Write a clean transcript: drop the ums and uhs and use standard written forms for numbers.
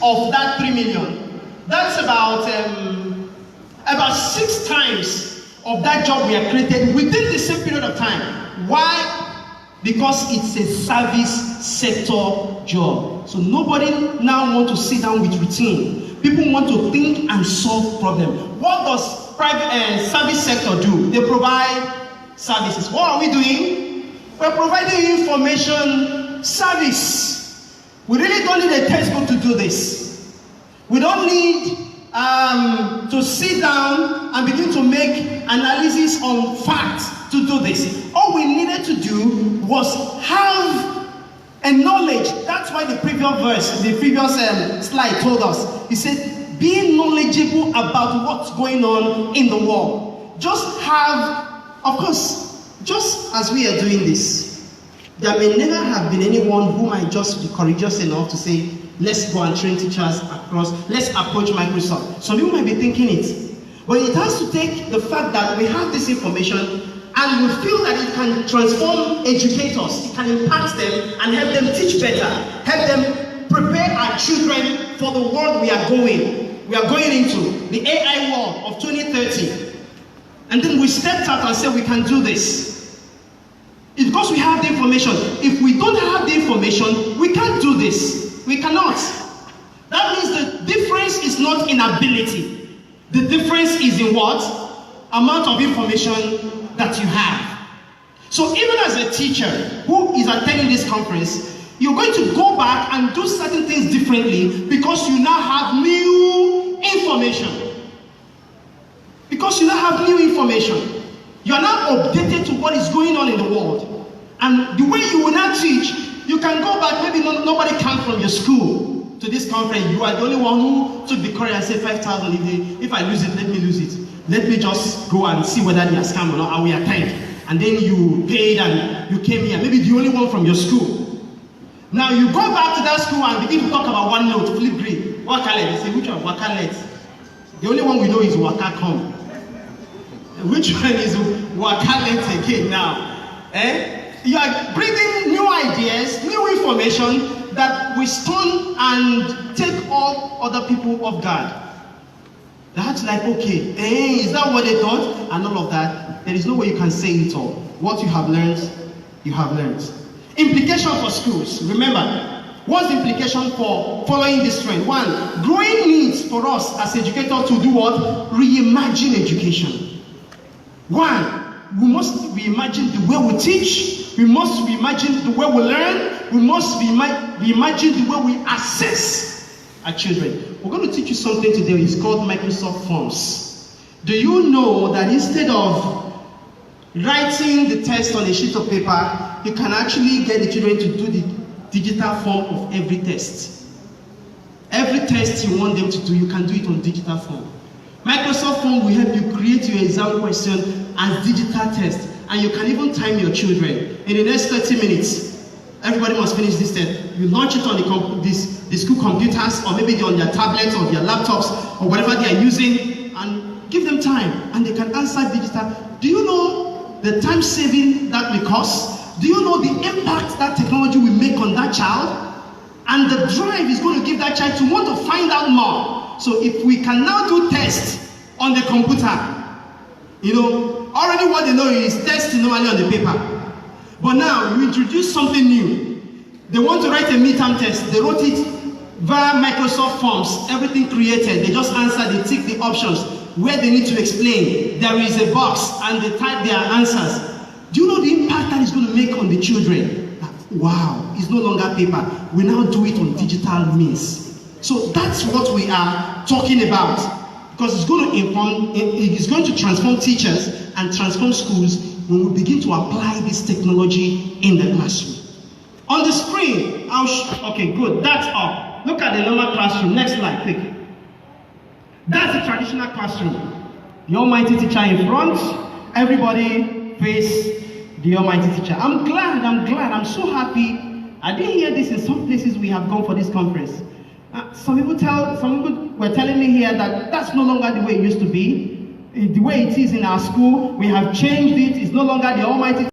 of that 3 million, that's about 6 times of that job we have created within the same period of time. Why? Because it's a service sector job. So nobody now wants to sit down with routine. People want to think and solve problems. What does private service sector do? They provide services. What are we doing? We're providing information service. We really don't need a textbook to do this. We don't need to sit down and begin to make analysis on facts to do this. All we needed to do was have a knowledge. That's why the previous slide told us. He said, be knowledgeable about what's going on in the world. Just have, of course, just as we are doing this, there may never have been anyone who might just be courageous enough to say, let's go and train teachers across, let's approach Microsoft. Some people might be thinking it. But it has to take the fact that we have this information and we feel that it can transform educators, it can impact them and help them teach better, help them prepare our children for the world we are going into, the AI world of 2030. And then we stepped out and said we can do this. It's because we have the information. If we don't have the information, we can't do this. We cannot. That means the difference is not in ability. The difference is in what? Amount of information that you have. So even as a teacher who is attending this conference, you're going to go back and do certain things differently because you now have new information. Because you now have new information. You are now updated to what is going on in the world. And the way you will now teach, you can go back, maybe nobody came from your school to this conference. You are the only one who took the courage and said 5,000. If I lose it, let me lose it. Let me just go and see whether they are scam or not, and we attend. And then you paid and you came here. Maybe the only one from your school. Now you go back to that school and begin to talk about one note, flip grade. Wakalet. They say, which one? Wakalet. The only one we know is Wakacom. Which one is Wakalet again now? You are bringing new ideas, new information that will stun and take all other people off guard. That's like, okay, is that what they thought? And all of that. There is no way you can say it all. What you have learned, you have learned. Implication for schools. Remember, what's the implication for following this trend? One, growing needs for us as educators to do what? Reimagine education. One, we must reimagine the way we teach. We must reimagine the way we learn. We must reimagine the way we assess our children. We're going to teach you something today. It's called Microsoft Forms. Do you know that instead of writing the test on a sheet of paper, you can actually get the children to do the digital form of every test? Every test you want them to do, you can do it on digital form. Microsoft Form will help you create your exam question as digital test, and you can even time your children. In the next 30 minutes, everybody must finish this test. You launch it on the school computers, or maybe on their tablets or their laptops or whatever they are using, and give them time and they can answer digital. Do you know the time saving that will cost? Do you know the impact that technology will make on that child? And the drive is going to give that child to want to find out more. So if we can now do tests on the computer, already what they know is testing normally on the paper. But now you introduce something new. They want to write a midterm test. They wrote it via Microsoft Forms. Everything created. They just answer, they tick the options where they need to explain. There is a box and they type their answers. Do you know the impact that is going to make on the children? Wow, it's no longer paper. We now do it on digital means. So that's what we are talking about. Because it's going to transform teachers and transform schools when we begin to apply this technology in the classroom. On the screen, okay, good, that's up. Look at the normal classroom. Next slide, quick. That's the traditional classroom. The almighty teacher in front, everybody face the almighty teacher. I'm glad, I'm so happy. I didn't hear this in some places we have gone for this conference. Some people were telling me here that that's no longer the way it used to be. The way it is in our school, we have changed it. It's no longer the almighty